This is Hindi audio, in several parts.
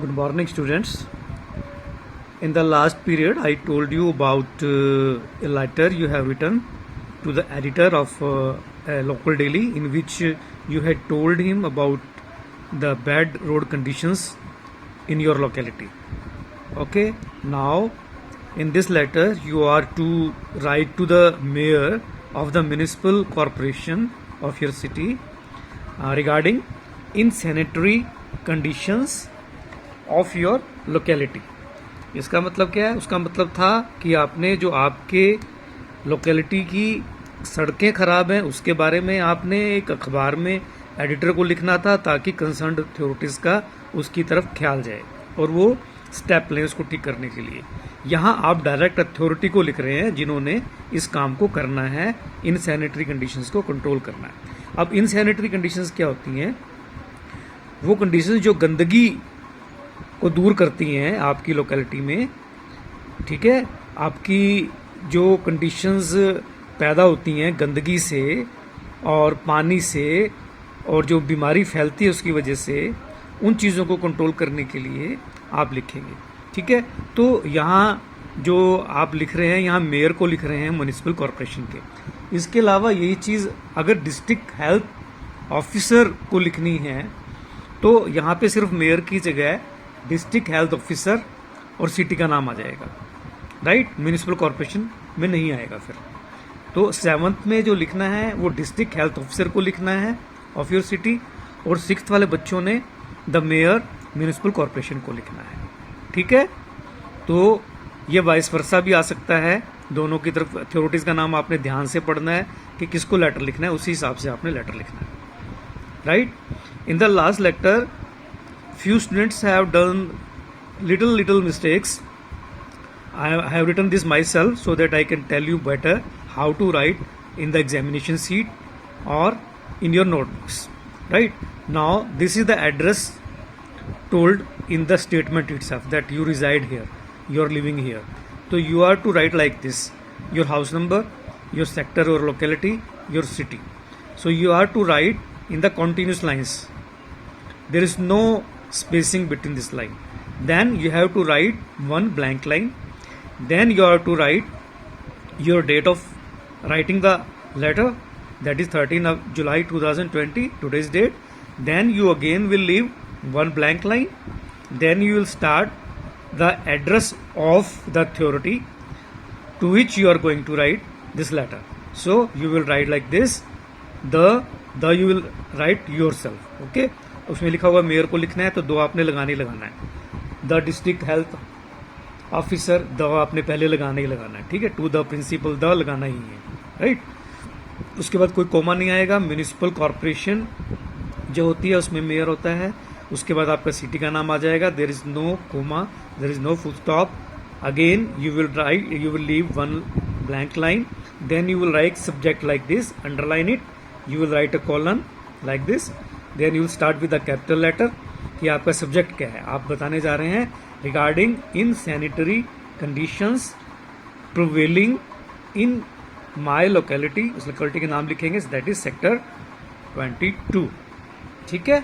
Good morning, students. In the last period, I told you about a letter you have written to the editor of a local daily, in which you had told him about the bad road conditions in your locality. Okay, now in this letter, you are to write to the mayor of the municipal corporation of your city regarding insanitary conditions of your locality. इसका मतलब क्या है? उसका मतलब था कि आपने जो आपके लोकेलिटी की सड़कें ख़राब हैं उसके बारे में आपने एक अखबार में एडिटर को लिखना था, ताकि कंसर्न्ड अथॉरिटीज़ का उसकी तरफ ख्याल जाए और वो स्टेप लें उसको ठीक करने के लिए. यहाँ आप डायरेक्ट अथॉरिटी को लिख रहे हैं जिन्होंने इस काम को करना है, इन सैनिटरी कंडीशंस को कंट्रोल करना है. अब इन सैनिटरी कंडीशंस क्या होती हैं? वो कंडीशंस जो गंदगी को दूर करती हैं आपकी लोकेलिटी में. ठीक है, आपकी जो कंडीशंस पैदा होती हैं गंदगी से और पानी से और जो बीमारी फैलती है उसकी वजह से, उन चीज़ों को कंट्रोल करने के लिए आप लिखेंगे. ठीक है, तो यहाँ जो आप लिख रहे हैं, यहाँ मेयर को लिख रहे हैं म्युनिसिपल कॉरपोरेशन के. इसके अलावा यही चीज़ अगर डिस्ट्रिक्ट हेल्थ ऑफिसर को लिखनी है तो यहाँ पे सिर्फ मेयर की जगह डिस्ट्रिक्ट हेल्थ ऑफिसर और सिटी का नाम आ जाएगा. राइट, म्युनिसिपल कॉरपोरेशन में नहीं आएगा फिर. तो 7th में जो लिखना है वो डिस्ट्रिक्ट हेल्थ ऑफिसर को लिखना है ऑफ योर सिटी, और 6th वाले बच्चों ने द मेयर म्युनिसिपल कॉरपोरेशन को लिखना है. ठीक है, तो ये वाइस वर्सा भी आ सकता है. दोनों की तरफ अथॉरिटीज़ का नाम आपने ध्यान से पढ़ना है कि किसको लेटर लिखना है, उसी हिसाब से आपने लेटर लिखना है. Right, in the last letter few students have done little mistakes. I have written this myself so that I can tell you better how to write in the examination sheet or in your notebooks. Right, now this is the address told in the statement itself that you reside here, you are living here. So you are to write like this: your house number, your sector or locality, your city. So you are to write in the continuous lines. There is no spacing between this line. Then you have to write one blank line. Then you have to write your date of writing the letter, that is 13th of July 2020, today's date. Then you again will leave one blank line. Then you will start the address of the authority to which you are going to write this letter. So you will write like this. The you will write yourself. Okay, उसमें लिखा हुआ मेयर को लिखना है तो दो आपने लगाना है. The district health officer, the आपने पहले लगाना ही लगाना है. ठीक है, टू द प्रिंसिपल द लगाना ही है. राइट, उसके बाद कोई कोमा नहीं आएगा. म्युनिसिपल कॉरपोरेशन जो होती है उसमें मेयर होता है. उसके बाद आपका सिटी का नाम आ जाएगा. There is no comma, there is no full stop. Again you will leave one blank line. Then you will write subject like this, underline it. You will write a colon like this. Then you will start with the capital letter कि आपका सब्जेक्ट क्या है. आप बताने जा रहे हैं regarding in sanitary conditions prevailing in my locality. उस लोकेलिटी के नाम लिखेंगे, दैट इज सेक्टर 22. ठीक है,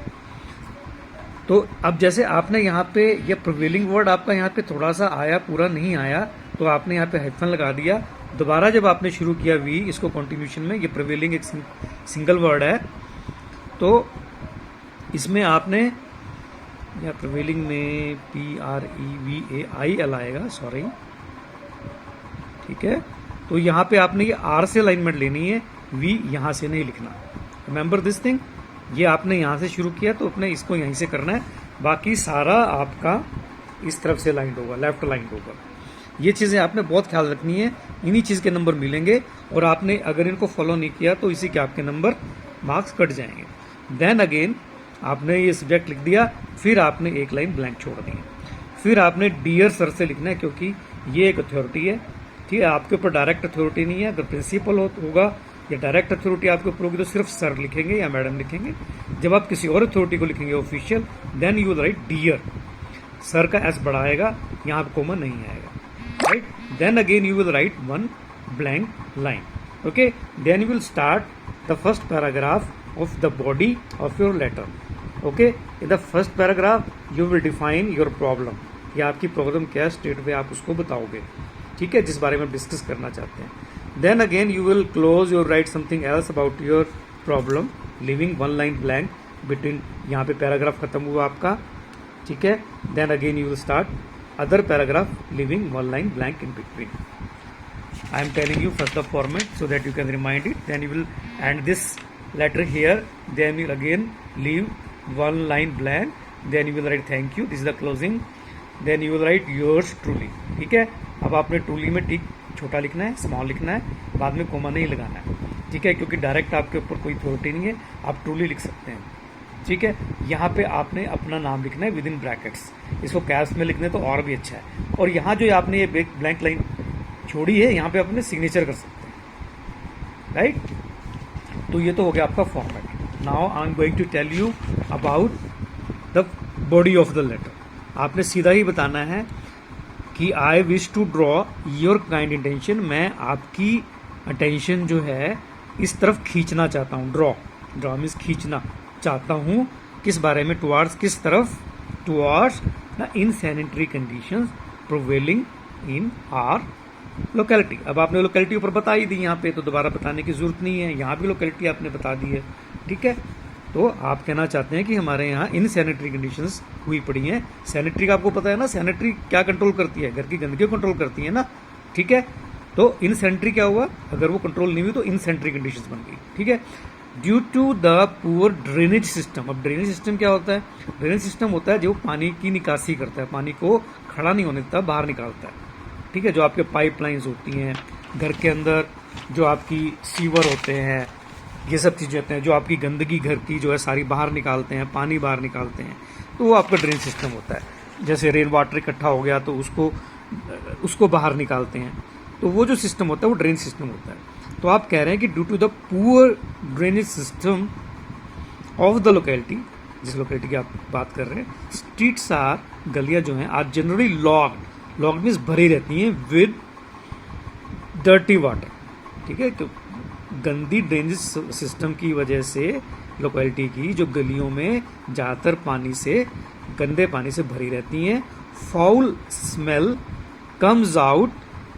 तो अब जैसे आपने यहाँ पे ये प्रिवेलिंग वर्ड आपका यहाँ पे थोड़ा सा आया, पूरा नहीं आया, तो आपने यहाँ पे हाइफन लगा दिया. दोबारा जब आपने शुरू किया वी, इसको कंटिन्यूशन में, ये प्रिवेलिंग एक सिंगल वर्ड है, तो इसमें आपने या प्रिवेलिंग में PREVAIL आएगा, सॉरी. ठीक है, तो यहाँ पे आपने ये R से अलाइनमेंट लेनी है, V यहाँ से नहीं लिखना. Remember this thing. ये आपने यहाँ से शुरू किया तो अपने इसको यहीं से करना है. बाकी सारा आपका इस तरफ से लाइन होगा, लेफ्ट लाइन होगा. ये चीज़ें आपने बहुत ख्याल रखनी है. इन्हीं चीज़ के नंबर मिलेंगे, और आपने अगर इनको फॉलो नहीं किया तो इसी के आपके नंबर मार्क्स कट जाएंगे. देन अगेन आपने ये सब्जेक्ट लिख दिया, फिर आपने एक लाइन ब्लैंक छोड़ दी है. फिर आपने डियर सर से लिखना है, क्योंकि ये एक अथॉरिटी है. ठीक है, आपके ऊपर डायरेक्ट अथॉरिटी नहीं है. अगर प्रिंसिपल होगा या डायरेक्ट अथॉरिटी आपके ऊपर होगी तो सिर्फ सर लिखेंगे या मैडम लिखेंगे. जब आप किसी और अथॉरिटी को लिखेंगे official, then you will write dear. Sir का एस बड़ा आएगा, यहाँ पे कोमा नहीं आएगा. Right, then again you will write one blank line. Okay, then you will start the first paragraph of the body of your letter. ओके, in the first paragraph you will define your problem, या आपकी प्रॉब्लम क्या है स्टेट में आप उसको बताओगे, ठीक है, जिस बारे में डिस्कस करना चाहते हैं। Then again you will close your right something else about your problem, leaving one line blank between, यहाँ पे पैराग्राफ खत्म हुआ आपका, ठीक है। Then again you will start other paragraph leaving one line blank in between. I am telling you first the format so that you can remind it. Then you will end this letter here. Then you will again leave one line blank. Then you will write thank you. This is the closing. Then you will write yours truly. ठीक है, अब आपने truly में ठीक छोटा लिखना है, स्मॉल लिखना है, बाद में कोमा नहीं लगाना है, ठीक है, क्योंकि डायरेक्ट आपके ऊपर कोई अथॉरिटी नहीं है, आप truly लिख सकते हैं, ठीक है। यहाँ पे आपने अपना नाम लिखना है विद इन ब्रैकेट्स, इसको कैप्स में लिखना है तो और भी अच्छा है। और यहाँ जो आपने ये ब्लैंक लाइन छोड़ी है, यहाँ पे अपने सिग्नेचर कर सकते हैं, राइट। तो ये तो हो गया आपका format. Now I am going to tell you about the body of the letter. आपने सीधा ही बताना है कि I wish to draw your kind intention, मैं आपकी अटेंशन जो है इस तरफ खींचना चाहता हूँ। ड्रॉ मीन्स खींचना चाहता हूँ, किस बारे में, टुवार्ड्स किस तरफ, towards the insanitary conditions prevailing in our locality. अब आपने लोकेलिटी ऊपर बता ही दी यहाँ पे, तो दोबारा बताने की जरूरत नहीं है, यहाँ भी लोकेलिटी आपने बता दी है, ठीक है। तो आप कहना चाहते हैं कि हमारे यहाँ इन सैनिटरी कंडीशंस हुई पड़ी हैं। सैनिटरी का आपको पता है ना, सैनिटरी क्या कंट्रोल करती है, घर की गंदगी को कंट्रोल करती है ना, ठीक है। तो इन सैनिटरी क्या हुआ, अगर वो कंट्रोल नहीं हुई तो इन सैनिटरी कंडीशंस बन गई, ठीक है। Due to the poor drainage system. अब ड्रेनेज सिस्टम क्या होता है, ड्रेनेज सिस्टम होता है जो पानी की निकासी करता है, पानी को खड़ा नहीं होने देता, बाहर निकालता है, ठीक है। जो आपके पाइपलाइंस होती हैं घर के अंदर, जो आपकी सीवर होते हैं, ये सब चीज़ें होते हैं जो आपकी गंदगी घर की जो है सारी बाहर निकालते हैं, पानी बाहर निकालते हैं, तो वो आपका ड्रेन सिस्टम होता है। जैसे रेन वाटर इकट्ठा हो गया तो उसको बाहर निकालते हैं, तो वो जो सिस्टम होता है वो ड्रेन सिस्टम होता है। तो आप कह रहे हैं कि due to the poor drainage system of the locality, जिस लोकेलिटी की आप बात कर रहे हैं, स्ट्रीट्स आर, गलियां जो हैं, आर जनरली लॉग्ड मीन्स भरी रहती हैं विद डर्टी वाटर, ठीक है। तो गंदी ड्रेनेज सिस्टम की वजह से लोकेलिटी की जो गलियों में ज़्यादातर पानी से, गंदे पानी से भरी रहती हैं। फाउल स्मेल कम्स आउट,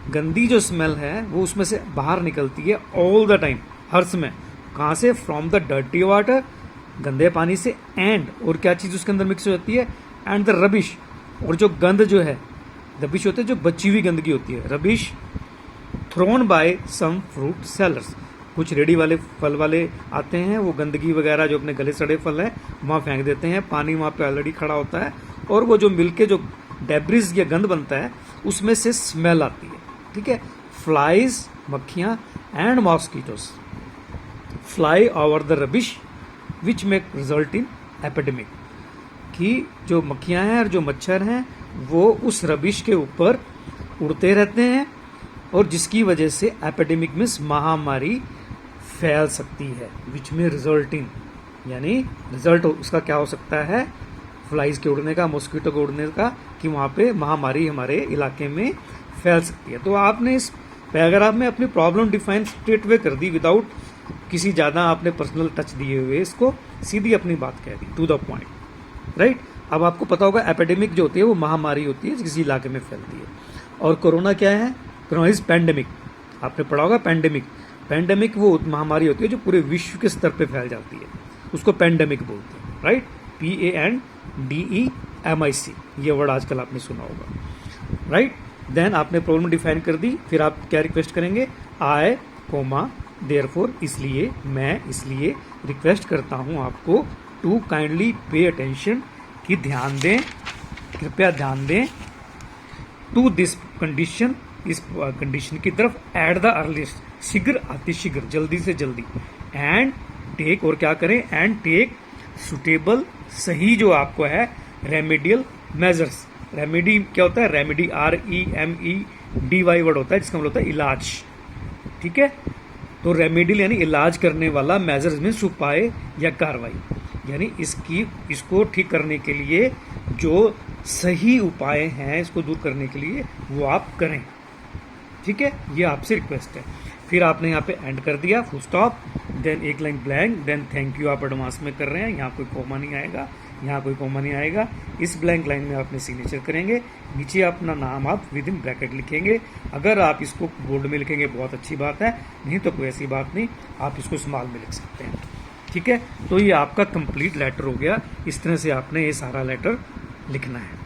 गंदी जो स्मेल है वो उसमें से बाहर निकलती है ऑल द टाइम, हर समय। कहाँ से, फ्रॉम द डर्टी वाटर, गंदे पानी से, एंड, और क्या चीज़ उसके अंदर मिक्स हो जाती है, एंड द रबिश, और जो गंद जो है, रबिश होते हैं जो बची हुई गंदगी होती है, rubbish thrown by some fruit sellers. कुछ रेडी वाले फल वाले आते हैं, वो गंदगी वगैरह जो अपने गले सड़े फल हैं वहाँ फेंक देते हैं, पानी वहाँ पे ऑलरेडी खड़ा होता है, और वो जो मिलके जो डेब्रिज या गंद बनता है उसमें से स्मेल आती है, ठीक है। फ्लाइज, मक्खियाँ, and mosquitoes fly over the rubbish which में रिजल्ट इन एपिडेमिक, कि जो मक्खियाँ हैं और जो मच्छर हैं वो उस रबिश के ऊपर उड़ते रहते हैं, और जिसकी वजह से एपिडेमिक मीन्स महामारी फैल सकती है, विच में रिजल्ट इन, यानी रिजल्ट उसका क्या हो सकता है, फ्लाइज के उड़ने का, मॉस्किटो के उड़ने का, कि वहाँ पे महामारी हमारे इलाके में फैल सकती है। तो आपने इस पैराग्राफ में अपनी प्रॉब्लम डिफाइन स्ट्रेट वे कर दी, विदाउट किसी ज़्यादा आपने पर्सनल टच दिए हुए, इसको सीधी अपनी बात कह दी, टू द पॉइंट, राइट। अब आपको पता होगा एपिडेमिक जो होती है वो महामारी होती है किसी इलाके में फैलती है, और कोरोना क्या है, कोरोना इज पैंडेमिक, आपने पढ़ा होगा पैंडेमिक। पैंडेमिक वो महामारी होती है जो पूरे विश्व के स्तर पे फैल जाती है, उसको पैंडेमिक बोलते हैं, राइट। PANDEMIC, ये वर्ड आजकल आपने सुना होगा, राइट। देन आपने प्रॉब्लम डिफाइन कर दी, फिर आप क्या रिक्वेस्ट करेंगे, आई कोमा देयरफॉर, इसलिए, मैं इसलिए रिक्वेस्ट करता हूँ आपको, टू काइंडली पे अटेंशन, कि ध्यान दें, कृपया ध्यान दें, टू दिस कंडीशन, इस कंडीशन की तरफ, एट द अर्लीस्ट, शीघ्र अतिशीघ्र, जल्दी से जल्दी, एंड टेक, और क्या करें, एंड टेक सुटेबल, सही जो आपको है, रेमेडियल मेजर्स। रेमेडी क्या होता है, रेमेडी REMEDY वर्ड होता है, जिसका मतलब होता है इलाज, ठीक है। तो रेमेडियल यानी इलाज करने वाला, मेजर्स में उपाय या कार्रवाई, यानी इसको ठीक करने के लिए जो सही उपाय हैं, इसको दूर करने के लिए वो आप करें, ठीक है। ये आपसे रिक्वेस्ट है। फिर आपने यहाँ पे एंड कर दिया, फुल स्टॉप। देन एक line blank, then thank you आप एडवांस में कर रहे हैं, यहाँ कोई कॉमा नहीं आएगा, यहाँ कोई कॉमा नहीं आएगा। इस ब्लैंक लाइन में आपने सिग्नेचर करेंगे, नीचे अपना नाम आप विद इन ब्रैकेट लिखेंगे। अगर आप इसको बोल्ड में लिखेंगे बहुत अच्छी बात है, नहीं तो कोई ऐसी बात नहीं, आप इसको स्मॉल में लिख सकते हैं। ठीक है, तो ये आपका कंप्लीट लेटर हो गया। इस तरह से आपने ये सारा लेटर लिखना है।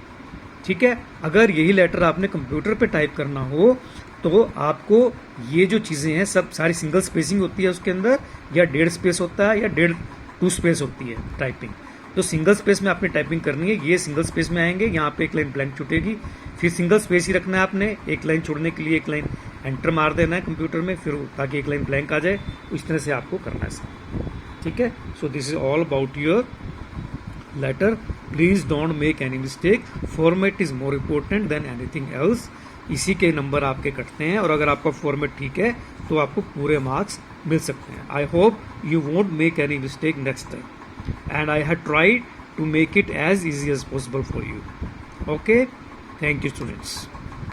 ठीक है, अगर यही लेटर आपने कंप्यूटर पे टाइप करना हो तो आपको ये जो चीज़ें हैं सब सारी सिंगल स्पेसिंग होती है उसके अंदर, या 1.5 स्पेस होता है, या 1.5-2 स्पेस होती है टाइपिंग। तो सिंगल स्पेस में आपने टाइपिंग करनी है, ये सिंगल स्पेस में आएंगे, यहाँ पे एक लाइन ब्लैंक छूटेगी, फिर सिंगल स्पेस ही रखना है आपने, एक लाइन छोड़ने के लिए एक लाइन एंटर मार देना है कंप्यूटर में, फिर ताकि एक लाइन ब्लैंक आ जाए। इस तरह से आपको करना है सब। ठीक है, so this is all about your letter. Please don't make any mistake, format is more important than anything else. इसी के नंबर आपके कटते हैं, और अगर आपका फॉर्मेट ठीक है तो आपको पूरे मार्क्स मिल सकते हैं। I hope you won't make any mistake next time, and I have tried to make it as easy as possible for you. Okay, thank you students.